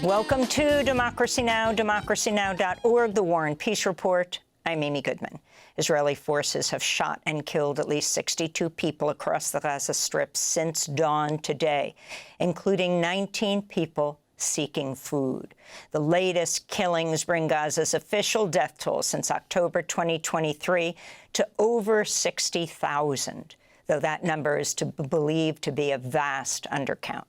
Welcome to Democracy Now!, democracynow.org, the War and Peace Report. I'm Amy Goodman. Israeli forces have shot and killed at least 62 people across the Gaza Strip since dawn today, including 19 people seeking food. The latest killings bring Gaza's official death toll since October 2023 to over 60,000, though that number is believed to be a vast undercount.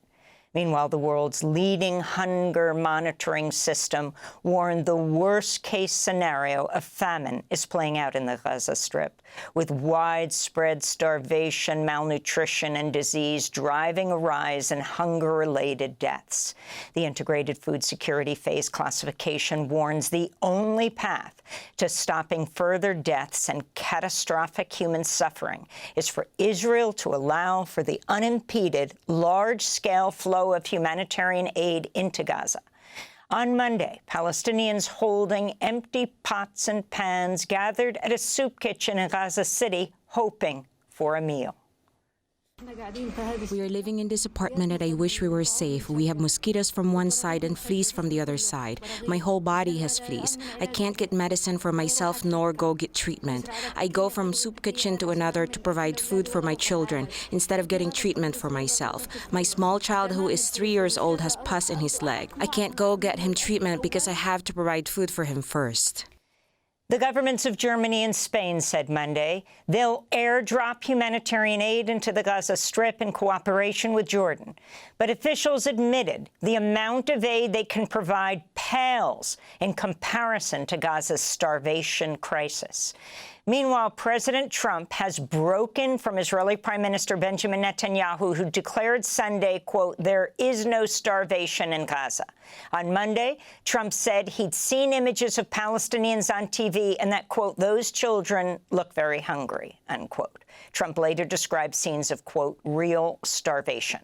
Meanwhile, the world's leading hunger monitoring system warned the worst-case scenario of famine is playing out in the Gaza Strip, with widespread starvation, malnutrition, and disease driving a rise in hunger-related deaths. The Integrated Food Security Phase classification warns the only path to stopping further deaths and catastrophic human suffering is for Israel to allow for the unimpeded, large-scale flow of humanitarian aid into Gaza. On Monday, Palestinians holding empty pots and pans gathered at a soup kitchen in Gaza City, hoping for a meal. We are living in this apartment and I wish we were safe. We have mosquitoes from one side and fleas from the other side. My whole body has fleas. I can't get medicine for myself nor go get treatment. I go from soup kitchen to another to provide food for my children instead of getting treatment for myself. My small child, who is 3 years old, has pus in his leg. I can't go get him treatment because I have to provide food for him first. The governments of Germany and Spain said Monday they'll airdrop humanitarian aid into the Gaza Strip in cooperation with Jordan. But officials admitted the amount of aid they can provide pales in comparison to Gaza's starvation crisis. Meanwhile, President Trump has broken from Israeli Prime Minister Benjamin Netanyahu, who declared Sunday, quote, "There is no starvation in Gaza." On Monday, Trump said he'd seen images of Palestinians on TV and that, quote, "those children look very hungry," unquote. Trump later described scenes of, quote, "real starvation."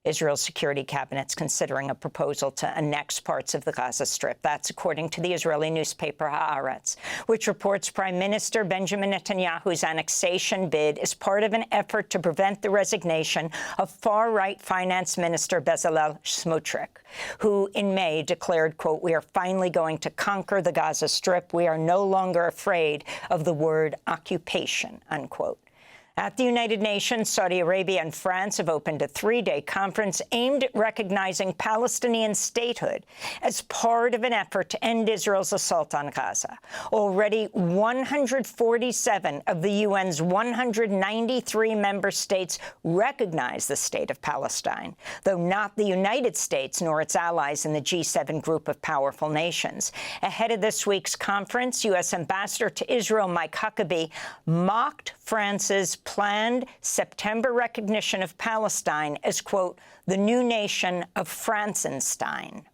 Israel's security cabinet's considering a proposal to annex parts of the Gaza Strip. That's according to the Israeli newspaper Haaretz, which reports Prime Minister Benjamin Netanyahu's annexation bid is part of an effort to prevent the resignation of far-right Finance Minister Bezalel Smotrich, who in May declared, quote, "We are finally going to conquer the Gaza Strip. We are no longer afraid of the word occupation," unquote. At the United Nations, Saudi Arabia and France have opened a 3-day conference aimed at recognizing Palestinian statehood as part of an effort to end Israel's assault on Gaza. Already 147 of the UN's 193 member states recognize the state of Palestine, though not the United States nor its allies in the G7 group of powerful nations. Ahead of this week's conference, U.S. Ambassador to Israel Mike Huckabee mocked France's planned September recognition of Palestine as, quote, "the new nation of Frankenstein."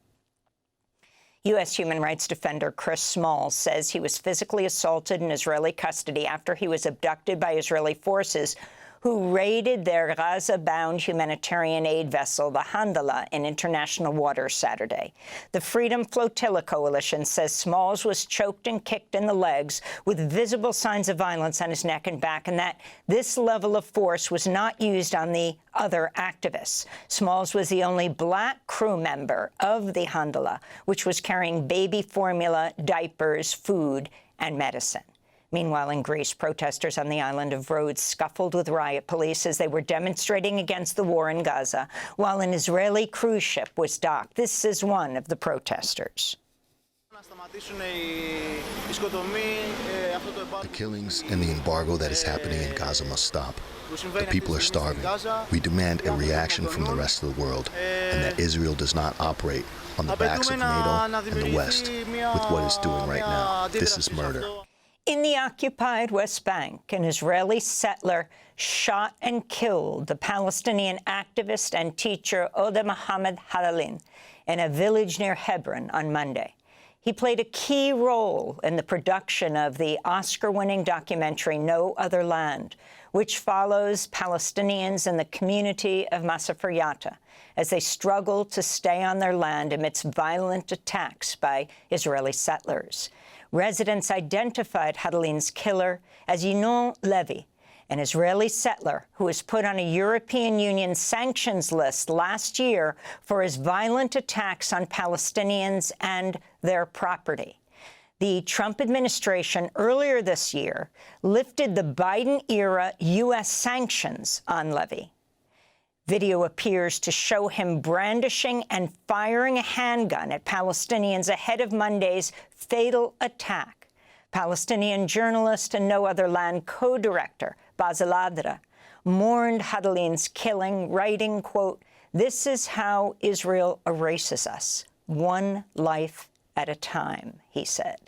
U.S. human rights defender Chris Smalls says he was physically assaulted in Israeli custody after he was abducted by Israeli forces who raided their Gaza-bound humanitarian aid vessel, the Handala, in international waters Saturday. The Freedom Flotilla Coalition says Smalls was choked and kicked in the legs with visible signs of violence on his neck and back, and that this level of force was not used on the other activists. Smalls was the only black crew member of the Handala, which was carrying baby formula, diapers, food, and medicine. Meanwhile, in Greece, protesters on the island of Rhodes scuffled with riot police as they were demonstrating against the war in Gaza, while an Israeli cruise ship was docked. This is one of the protesters. The killings and the embargo that is happening in Gaza must stop. The people are starving. We demand a reaction from the rest of the world, and that Israel does not operate on the backs of NATO and the West with what it's doing right now. This is murder. In the occupied West Bank, an Israeli settler shot and killed the Palestinian activist and teacher Odeh Mohammed Halalin in a village near Hebron on Monday. He played a key role in the production of the Oscar-winning documentary No Other Land, which follows Palestinians in the community of Masafer Yatta as they struggle to stay on their land amidst violent attacks by Israeli settlers. Residents identified Hadalin's killer as Yinon Levy, an Israeli settler who was put on a European Union sanctions list last year for his violent attacks on Palestinians and their property. The Trump administration earlier this year lifted the Biden-era U.S. sanctions on Levy. Video appears to show him brandishing and firing a handgun at Palestinians ahead of Monday's fatal attack. Palestinian journalist and No Other Land co-director Basil Adra mourned Hadaline's killing, writing, quote, "This is how Israel erases us, one life at a time," he said.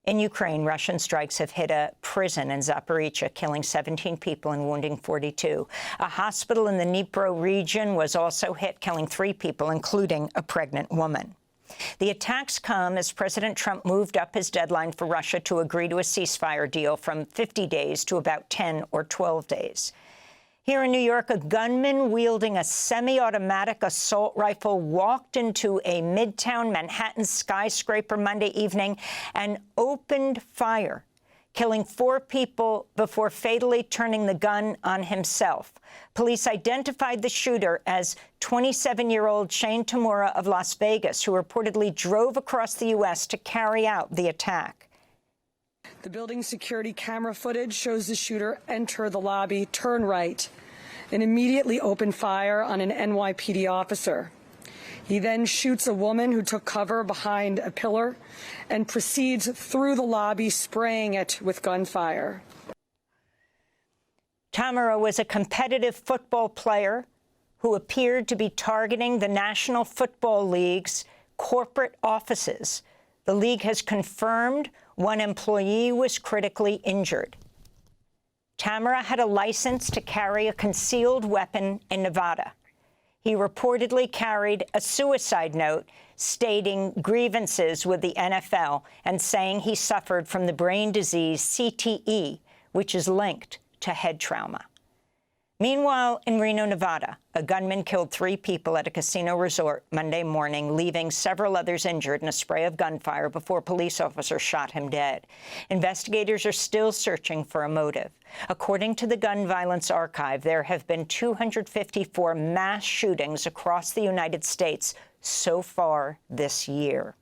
In Ukraine, Russian strikes have hit a prison in Zaporizhzhia, killing 17 people and wounding 42. A hospital in the Dnipro region was also hit, killing 3 people, including a pregnant woman. The attacks come as President Trump moved up his deadline for Russia to agree to a ceasefire deal from 50 days to about 10 or 12 days. Here in New York, a gunman wielding a semi-automatic assault rifle walked into a Midtown Manhattan skyscraper Monday evening and opened fire, killing 4 people before fatally turning the gun on himself. Police identified the shooter as 27-year-old Shane Tamura of Las Vegas, who reportedly drove across the U.S. to carry out the attack. The building security camera footage shows the shooter enter the lobby, turn right, and immediately open fire on an NYPD officer. He then shoots a woman who took cover behind a pillar and proceeds through the lobby, spraying it with gunfire. Tamura was a competitive football player who appeared to be targeting the National Football League's corporate offices. The league has confirmed one employee was critically injured. Tamura had a license to carry a concealed weapon in Nevada. He reportedly carried a suicide note stating grievances with the NFL and saying he suffered from the brain disease CTE, which is linked to head trauma. Meanwhile, in Reno, Nevada, a gunman killed 3 people at a casino resort Monday morning, leaving several others injured in a spray of gunfire before police officers shot him dead. Investigators are still searching for a motive. According to the Gun Violence Archive, there have been 254 mass shootings across the United States so far this year.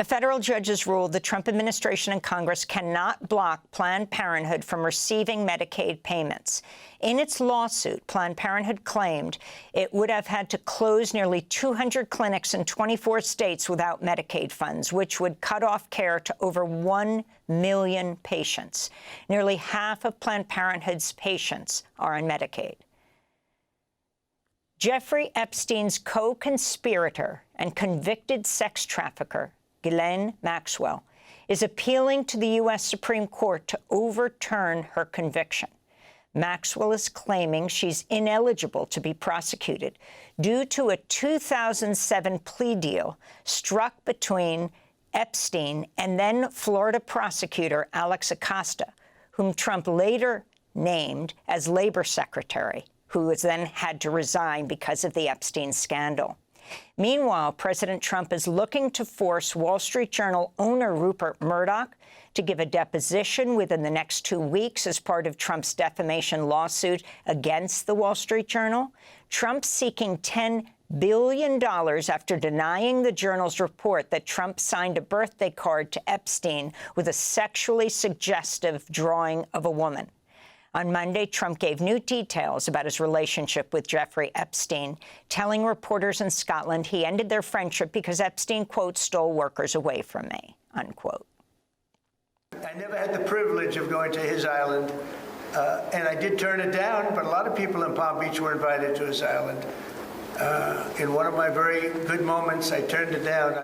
A federal judge has ruled the Trump administration and Congress cannot block Planned Parenthood from receiving Medicaid payments. In its lawsuit, Planned Parenthood claimed it would have had to close nearly 200 clinics in 24 states without Medicaid funds, which would cut off care to over 1 million patients. Nearly half of Planned Parenthood's patients are on Medicaid. Jeffrey Epstein's co-conspirator and convicted sex trafficker, Ghislaine Maxwell, is appealing to the U.S. Supreme Court to overturn her conviction. Maxwell is claiming she's ineligible to be prosecuted due to a 2007 plea deal struck between Epstein and then Florida prosecutor Alex Acosta, whom Trump later named as labor secretary, who was then had to resign because of the Epstein scandal. Meanwhile, President Trump is looking to force Wall Street Journal owner Rupert Murdoch to give a deposition within the next 2 weeks as part of Trump's defamation lawsuit against the Wall Street Journal. Trump's seeking $10 billion after denying the Journal's report that Trump signed a birthday card to Epstein with a sexually suggestive drawing of a woman. On Monday, Trump gave new details about his relationship with Jeffrey Epstein, telling reporters in Scotland he ended their friendship because Epstein, quote, stole workers away from me, unquote. I never had the privilege of going to his island, and I did turn it down, but a lot of people in Palm Beach were invited to his island. In one of my very good moments, I turned it down.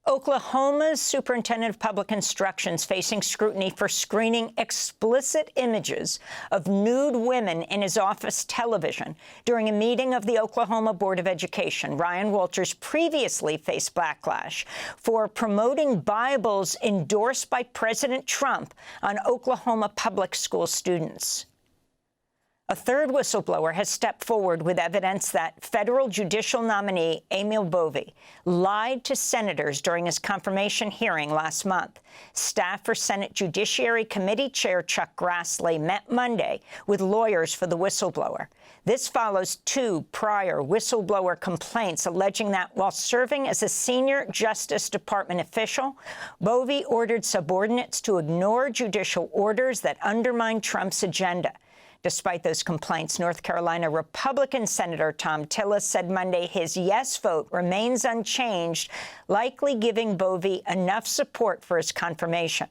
Oklahoma's superintendent of public instruction is facing scrutiny for screening explicit images of nude women in his office television during a meeting of the Oklahoma Board of Education. Ryan Walters previously faced backlash for promoting Bibles endorsed by President Trump on Oklahoma public school students. A third whistleblower has stepped forward with evidence that federal judicial nominee Emil Bovy lied to senators during his confirmation hearing last month. Staff for Senate Judiciary Committee Chair Chuck Grassley met Monday with lawyers for the whistleblower. This follows 2 prior whistleblower complaints alleging that while serving as a senior Justice Department official, Bovy ordered subordinates to ignore judicial orders that undermined Trump's agenda. Despite those complaints, North Carolina Republican Senator Tom Tillis said Monday his yes vote remains unchanged, likely giving Bovy enough support for his confirmation.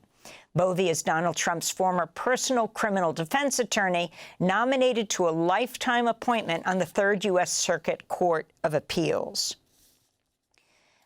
Bovy is Donald Trump's former personal criminal defense attorney, nominated to a lifetime appointment on the 3rd U.S. Circuit Court of Appeals.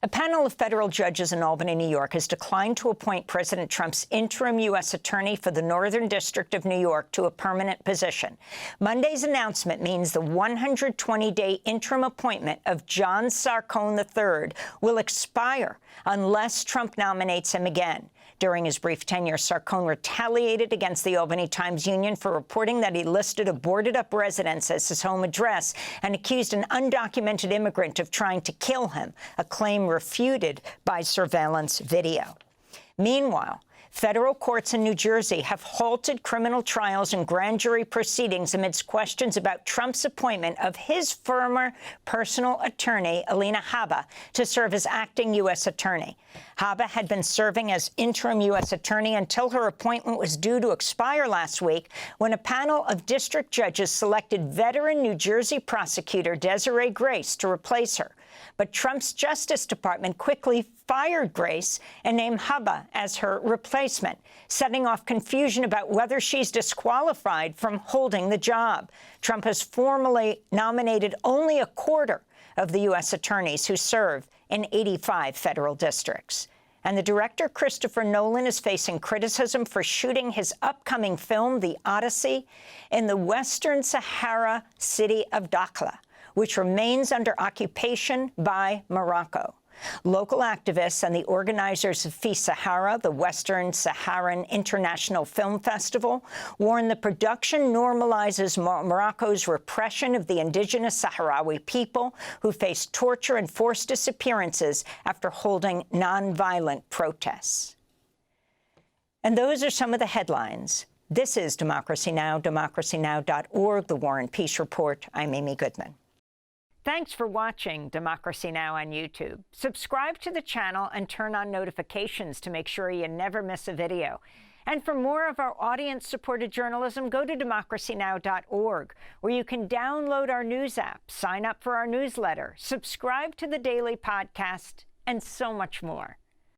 A panel of federal judges in Albany, New York, has declined to appoint President Trump's interim U.S. attorney for the Northern District of New York to a permanent position. Monday's announcement means the 120-day interim appointment of John Sarcone III will expire unless Trump nominates him again. During his brief tenure, Sarcone retaliated against the Albany Times-Union for reporting that he listed a boarded-up residence as his home address and accused an undocumented immigrant of trying to kill him, a claim refuted by surveillance video. Meanwhile, federal courts in New Jersey have halted criminal trials and grand jury proceedings amidst questions about Trump's appointment of his former personal attorney, Alina Habba, to serve as acting U.S. attorney. Habba had been serving as interim U.S. attorney until her appointment was due to expire last week when a panel of district judges selected veteran New Jersey prosecutor Desiree Grace to replace her. But Trump's Justice Department quickly fired Grace and named Habba as her replacement, setting off confusion about whether she's disqualified from holding the job. Trump has formally nominated only a quarter of the U.S. attorneys who serve in 85 federal districts. And the director, Christopher Nolan, is facing criticism for shooting his upcoming film, The Odyssey, in the Western Sahara city of Dakhla, which remains under occupation by Morocco. Local activists and the organizers of FI Sahara, the Western Saharan International Film Festival, warn the production normalizes Morocco's repression of the indigenous Sahrawi people who face torture and forced disappearances after holding nonviolent protests. And those are some of the headlines. This is Democracy Now!, democracynow.org, The War and Peace Report. I'm Amy Goodman. Thanks for watching Democracy Now! On YouTube. Subscribe to the channel and turn on notifications to make sure you never miss a video. And for more of our audience-supported journalism, go to democracynow.org, where you can download our news app, sign up for our newsletter, subscribe to the daily podcast, and so much more.